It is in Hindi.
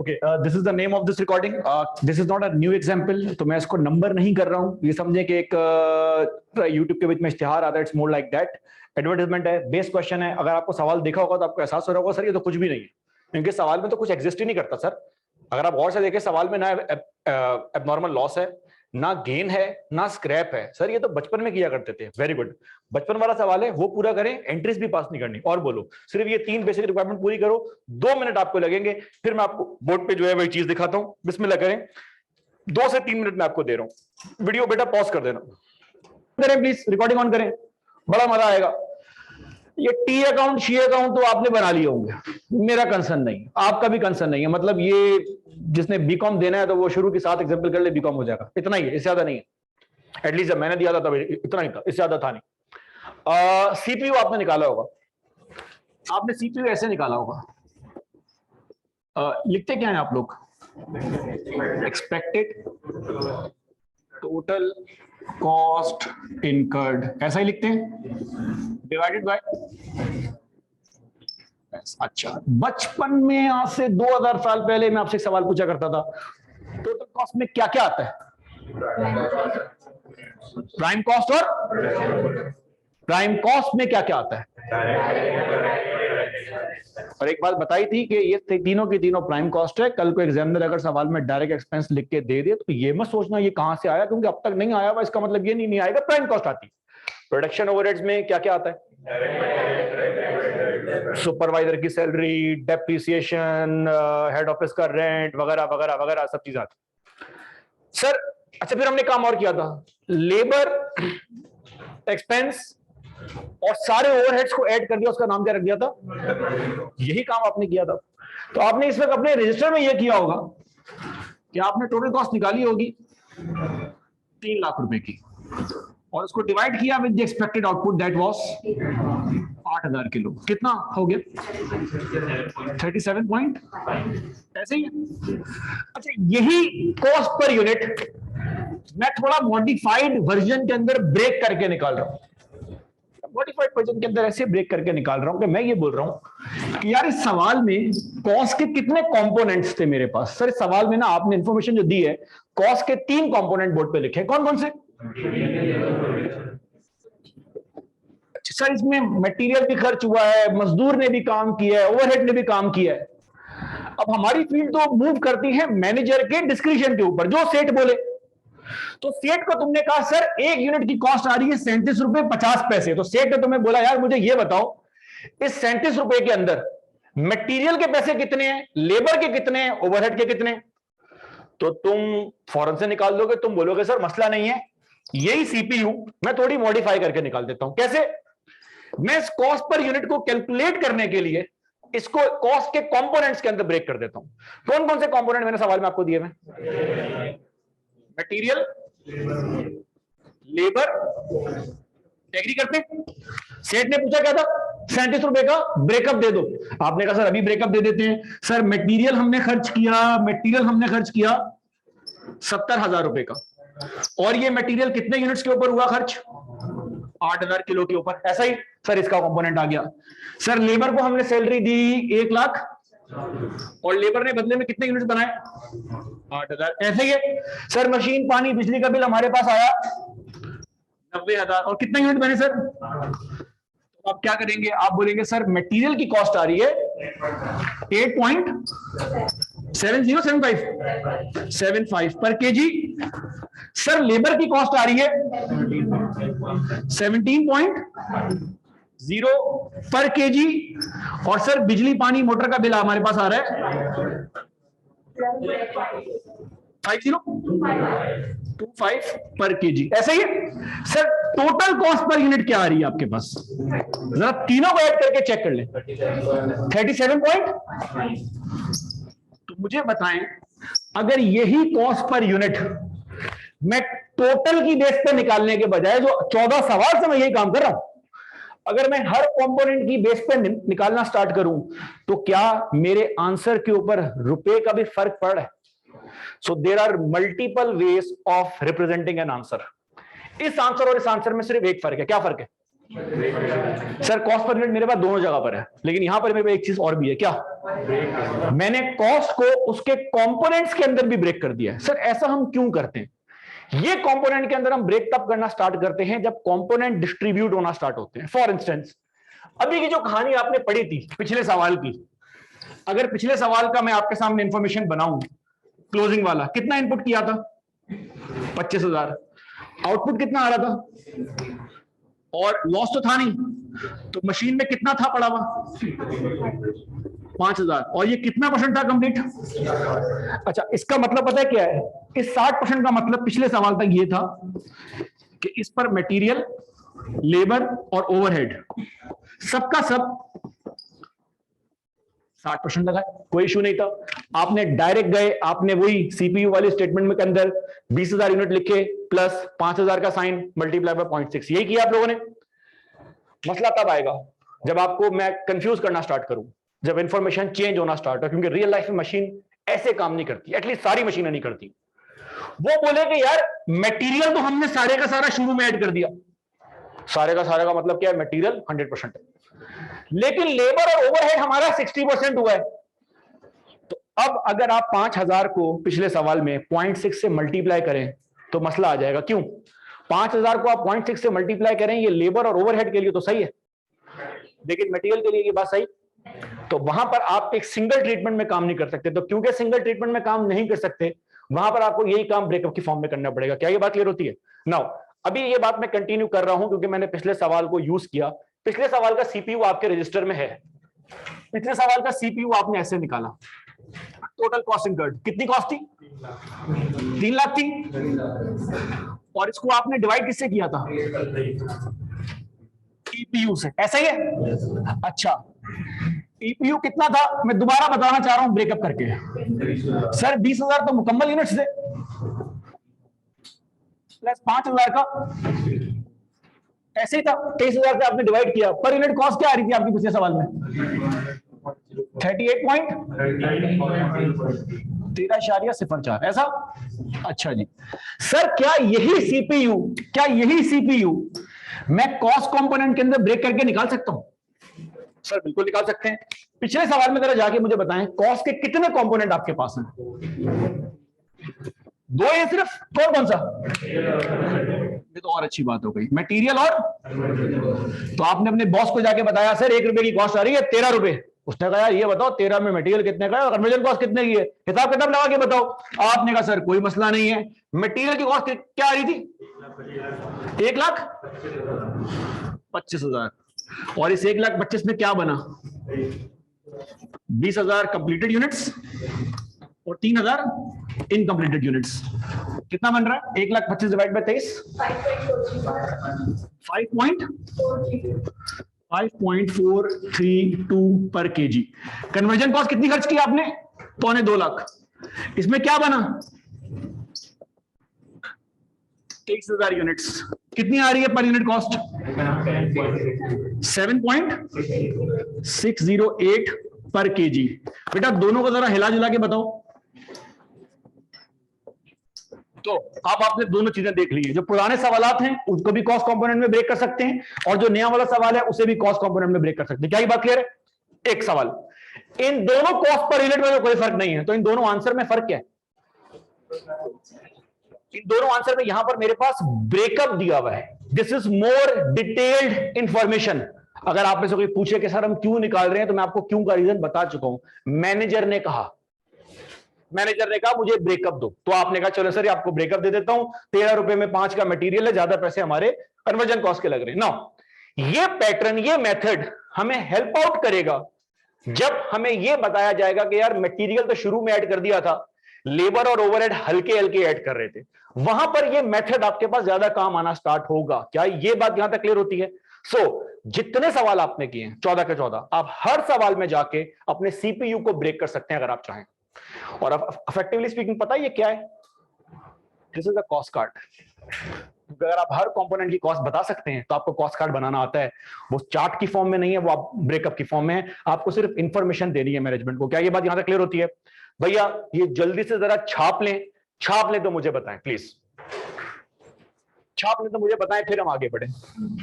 Okay, this is the name of this recording. This is not a new example. तो मैं इसको नंबर नहीं कर रहा हूँ. ये समझे कि एक YouTube के बीच में इश्तिहार आता है. It's more like that. Advertisement है, बेस क्वेश्चन है. अगर आपको सवाल देखा होगा तो आपको एहसास हो रहा होगा सर ये तो कुछ भी नहीं है, क्योंकि सवाल में तो कुछ एग्जिस्ट ही नहीं करता सर. अगर आप गौर से देखें सवाल में ना एबनॉर्मल लॉस है, ना गेन है, ना स्क्रैप है. सर ये तो बचपन में किया करते थे. वेरी गुड, बचपन वाला सवाल है, वो पूरा करें, एंट्रीज भी पास नहीं करनी. और बोलो सिर्फ ये 3 बेसिक रिक्वायरमेंट पूरी करो. 2 मिनट आपको लगेंगे, फिर मैं आपको बोर्ड पे जो है वही चीज दिखाता हूं. बिस्मिल्लाह करें. 2 से 3 मिनट में आपको दे रहा हूं. वीडियो बेटा पॉज कर देना, करें प्लीज, रिकॉर्डिंग ऑन करें, बड़ा मजा आएगा. ये टी अकाउंट शी अकाउंट तो आपने बना लिए होंगे, मेरा कंसर्न नहीं, आपका भी कंसर्न नहीं है. मतलब ये जिसने बीकॉम देना है तो वो शुरू के साथ एग्जांपल कर ले, बीकॉम हो जाएगा. इतना ही है, इससे ज्यादा नहीं है. एटलीस्ट जब मैंने दिया था तब इतना ही था, इससे ज्यादा था नहीं. सीपीयू आपने निकाला होगा. आपने सीपीयू ऐसे निकाला होगा. लिखते क्या है आप लोग? एक्सपेक्टेड टोटल कॉस्ट इनकर्ड, ऐसा ही लिखते हैं, डिवाइडेड बाय. अच्छा, बचपन में आज से 2000 साल पहले मैं आपसे एक सवाल पूछा करता था, टोटल कॉस्ट में क्या क्या आता है? प्राइम कॉस्ट, और प्राइम कॉस्ट में क्या क्या आता है? और एक बात बताई थी कि ये तीनों की तीनों प्राइम कॉस्ट है. कल को एग्जामिनर अगर सवाल में डायरेक्ट एक्सपेंस लिख के दे दे तो ये मत सोचना ये कहां से आया, क्योंकि अब तक नहीं आया हुआ, इसका मतलब ये नहीं आएगा प्राइम कॉस्ट आती. प्रोडक्शन ओवरहेड्स में क्या क्या आता है? सुपरवाइजर की सैलरी, डेप्रिसिएशन, हेड ऑफिस का रेंट वगैरह वगैरह वगैरह सब चीज आती. सर अच्छा, फिर हमने काम और किया था, लेबर एक्सपेंस और सारे ओवरहेड्स को ऐड कर दिया, उसका नाम क्या रख दिया था? यही काम आपने किया था. तो आपने इस वक्त अपने रजिस्टर में यह किया होगा कि आपने टोटल कॉस्ट निकाली होगी 3 लाख रुपए की, और उसको डिवाइड किया with the expected output that was 8000 kilo. कितना हो गया? 37 पॉइंट, ऐसे ही. अच्छा, यही कॉस्ट पर यूनिट मैं थोड़ा मॉडिफाइड वर्जन के अंदर ब्रेक करके निकाल रहा हूं. मॉडिफाइड वर्जन के अंदर ऐसे ब्रेक करके निकाल रहा हूं कि मैं ये बोल रहा हूं कि यार इस सवाल में कॉस्ट के कितने कंपोनेंट्स थे मेरे पास. सर इस सवाल में ना आपने इंफॉर्मेशन जो दी है, कॉस्ट के 3 कंपोनेंट बोर्ड पे लिखे. कौन कौन से? सर इसमें मटेरियल भी खर्च हुआ है, मजदूर ने भी काम किया है, ओवरहेड ने भी काम किया है. अब हमारी फील्ड तो मूव करती है मैनेजर के डिस्क्रिप्शन के ऊपर, जो सेठ बोले. तो सेठ को तुमने कहा सर 1 यूनिट की कॉस्ट आ रही है 37 रुपए 50 पैसे. तो सेठ ने तुम्हें बोला यार मुझे ये बताओ इस 37 रुपए के अंदर मटेरियल के पैसे कितने हैं, लेबर के कितने हैं, ओवरहेड के कितने हैं? तो तुम फौरन से निकाल दोगे. तुम बोलोगे सर मसला नहीं है, यही सीपीयू मैं थोड़ी मॉडिफाई करके निकाल देता हूं. कैसे? मैं इस कॉस्ट पर यूनिट को कैलकुलेट करने के लिए इसको कॉस्ट के कंपोनेंट्स के अंदर ब्रेक कर देता हूं. कौन कौन से कंपोनेंट मैंने सवाल में आपको दिए हैं? Material, labour. एग्री करते? सेठ ने पूछा क्या था? 37 रुपए का ब्रेकअप दे दो. आपने कहा सर अभी ब्रेकअप दे देते हैं. सर मटेरियल हमने खर्च किया 70,000 रुपए का, और ये मटेरियल कितने यूनिट्स के ऊपर हुआ खर्च? 8000 किलो के ऊपर. ऐसा ही सर इसका कंपोनेंट आ गया. सर लेबर को हमने सैलरी दी 1 लाख, और लेबर ने बदले में कितने यूनिट्स बनाए? 8000. ऐसे ही है सर मशीन पानी बिजली का बिल हमारे पास आया 90,000, और कितने यूनिट बने सर? तो आप क्या करेंगे? आप बोलेंगे सर मटेरियल की कॉस्ट आ रही है 8.7075 पर केजी. सर लेबर की कॉस्ट आ रही है 17.0 पर केजी, और सर बिजली पानी मोटर का बिल हमारे पास आ रहा है 5025 पर केजी. ऐसा ही sir total cost per unit क्या आ रही है आपके पास? जरा तीनों को ऐड करके चेक कर लें. 37 पॉइंट. तो मुझे बताएं, अगर यही कॉस्ट पर यूनिट मैं टोटल की बेस पे निकालने के बजाय, जो 14 सवाल से मैं यही काम कर रहा हूं, अगर मैं हर कंपोनेंट की बेस पे निकालना स्टार्ट करूं तो क्या मेरे आंसर के ऊपर रुपए का भी फर्क पड़ रहा है? So there are multiple ways of representing an answer. इस आंसर और इस आंसर में सिर्फ एक फर्क है. क्या फर्क है? सर कॉस्ट पर यूनिट मेरे पास दोनों जगह पर है, लेकिन यहां पर मेरे पास एक चीज और भी है। क्या? मैंने कॉस्ट को उसके कंपोनेंट्स के अंदर भी ब्रेक कर दिया है। सर ऐसा हम क्यों करते हैं? ये कंपोनेंट के अंदर हम ब्रेक तब करना स्टार्ट करते हैं जब कंपोनेंट डिस्ट्रीब्यूट होना स्टार्ट होते हैं। फॉर इंस्टेंस, अभी की जो कहानी आपने पढ़ी थी पिछले सवाल की, अगर पिछले सवाल का मैं आपके सामने इंफॉर्मेशन बनाऊं, क्लोजिंग वाला कितना इनपुट किया था? 25,000। आउटपुट कितना आ रहा था? और लॉस तो था नहीं, तो मशीन में कितना था पड़ा हुआ? 5,000। और ये कितना परसेंट था कंप्लीट? अच्छा, इसका मतलब पता है क्या है? इस 60% का मतलब पिछले सवाल तक ये था कि इस पर मटेरियल, लेबर और ओवरहेड सबका सब 60% लगा, कोई इशू नहीं था। आपने डायरेक्ट गए, आपने वही सीपीयू वाली स्टेटमेंट में के अंदर 20,000 यूनिट लिखे प्लस 5,000 का साइन मल्टीप्लाई बाय 0.6, यही किया आप लोगों ने। मसला तब आएगा जब आपको मैं कंफ्यूज करना स्टार्ट करूं, जब इंफॉर्मेशन चेंज होना स्टार्ट हो, क्योंकि रियल लाइफ में मशीन ऐसे काम नहीं करती, एटलीस्ट सारी मशीनें नहीं करती। वो बोले कि यार मटेरियल तो हमने सारे का सारा शुरू में ऐड कर दिया, सारे का सारा का मतलब क्या है? मटेरियल 100% है, लेकिन लेबर और ओवरहेड हमारा 60% हुआ है। तो अब अगर आप 5,000 को पिछले सवाल में 0.6 से मल्टीप्लाई करें तो मसला आ जाएगा। क्यों? 5,000 को आप 0.6 से मल्टीप्लाई करें, ये लेबर और ओवरहेड के लिए तो सही है, लेकिन मटेरियल के लिए ये बात सही, तो वहां पर आप एक सिंगल ट्रीटमेंट में काम नहीं कर सकते। तो क्योंकि सिंगल ट्रीटमेंट में काम नहीं कर सकते, वहां पर आपको यही काम ब्रेकअप की फॉर्म में करना पड़ेगा। क्या ये बात क्लियर होती है? नाउ अभी ये बात मैं कंटिन्यू कर रहा हूं क्योंकि मैंने पिछले सवाल को यूज किया। पिछले सवाल का सीपीयू आपके रजिस्टर में है। पिछले सवाल का सीपीयू आपने ऐसे निकाला, टोटल कॉस्ट इनकर्ड कितनी कॉस्ट थी? 3 लाख थी। और इसको आपने डिवाइड किससे किया था? ईपीयू से, ऐसा ही है? अच्छा, ईपीयू कितना था? मैं दोबारा बताना चाह रहा हूं ब्रेकअप करके। सर 20,000 तो मुकम्मल यूनिट्स थे, प्लस 5,000 का ऐसे ही था, 23,000 से आपने डिवाइड किया। पर यूनिट कॉस्ट क्या आ रही थी आपकी पिछले सवाल में? 13.04, ऐसा? अच्छा जी। सर क्या यही सीपीयू मैं कॉस्ट कंपोनेंट के अंदर ब्रेक करके निकाल सकता हूं? सर बिल्कुल निकाल सकते हैं। पिछले सवाल में जरा जाके मुझे बताएं, कॉस्ट के कितने कंपोनेंट आपके पास हैं? 2 है सिर्फ? कौन कौन सा? ये तो और अच्छी बात हो गई, मटेरियल और। तो आपने अपने बॉस को जाके बताया सर 1 रुपए की कॉस्ट आ रही है 13 रुपए। उसने कहा यार ये बताओ 13 में मटेरियल कितने का है और कन्वर्जन कॉस्ट कितने की है, हिसाब किताब लगा के बताओ। आपने कहा सर कोई मसला नहीं है, मटेरियल की कॉस्ट क्या आ रही थी? 1,25,000। और इस 1,25,000 में क्या बना? 20,000 कंप्लीटेड यूनिट्स और 3,000 इनकम्प्लीटेड यूनिट्स। कितना बन रहा है? 1,25,000 डिवाइड बाय 23, 5.432 पर केजी। कन्वर्जन कॉस्ट कितनी खर्च की आपने? 2.25 लाख। इसमें क्या बना? 23,000 यूनिट्स। कितनी आ रही है पर यूनिट कॉस्ट? 7.608 पर केजी। बेटा दोनों को जरा हिला जुला के बताओ। तो अब आपने दोनों चीजें देख ली है। जो पुराने सवालात हैं उसको भी कॉस्ट कंपोनेंट में ब्रेक कर सकते हैं, और जो नया वाला सवाल है उसे भी कॉस्ट कंपोनेंट में ब्रेक कर सकते हैं। क्या ये बात क्लियर है? एक सवाल, इन दोनों कॉस्ट पर यूनिट में कोई फर्क नहीं है, तो इन दोनों आंसर में फर्क क्या है? इन दोनों आंसर में यहां पर मेरे पास ब्रेकअप दिया हुआ है। This is more detailed information. अगर आप में से कोई पूछे कि सर हम क्यों निकाल रहे हैं, तो मैं आपको क्यों का रीजन बता चुका हूं। मैनेजर ने कहा मुझे ब्रेकअप दो, तो आपने कहा चलो सर आपको ब्रेकअप दे देता हूं, 13 रुपए में 5 का मटेरियल है, ज्यादा पैसे हमारे कन्वर्जन कॉस्ट के लग रहे हैं ना। ये पैटर्न, ये मेथड हमें हेल्प आउट करेगा जब हमें यह बताया जाएगा कि यार मटेरियल तो शुरू में ऐड कर दिया था, लेबर और ओवरहेड हल्के हल्के ऐड कर रहे थे, वहां पर यह मेथड आपके पास ज्यादा काम आना स्टार्ट होगा। क्या ये बात यहां तक क्लियर होती है? जितने सवाल आपने किए 14 के 14, आप हर सवाल में जाके अपने सीपीयू को ब्रेक कर सकते हैं अगर आप चाहें। और इफेक्टिवली स्पीकिंग पता है ये क्या है? This is a cost card. अगर आप हर कंपोनेंट की कॉस्ट बता सकते हैं तो आपको कॉस्ट कार्ड बनाना आता है। वो चार्ट की फॉर्म में नहीं है, वो आप ब्रेकअप की फॉर्म में है। आपको सिर्फ इंफॉर्मेशन देनी है मैनेजमेंट को। क्या ये बात यहां तक क्लियर होती है? भैया ये जल्दी से जरा छाप लें तो मुझे बताएं प्लीज। छाप लें तो मुझे बताएं, फिर हम आगे बढ़ें।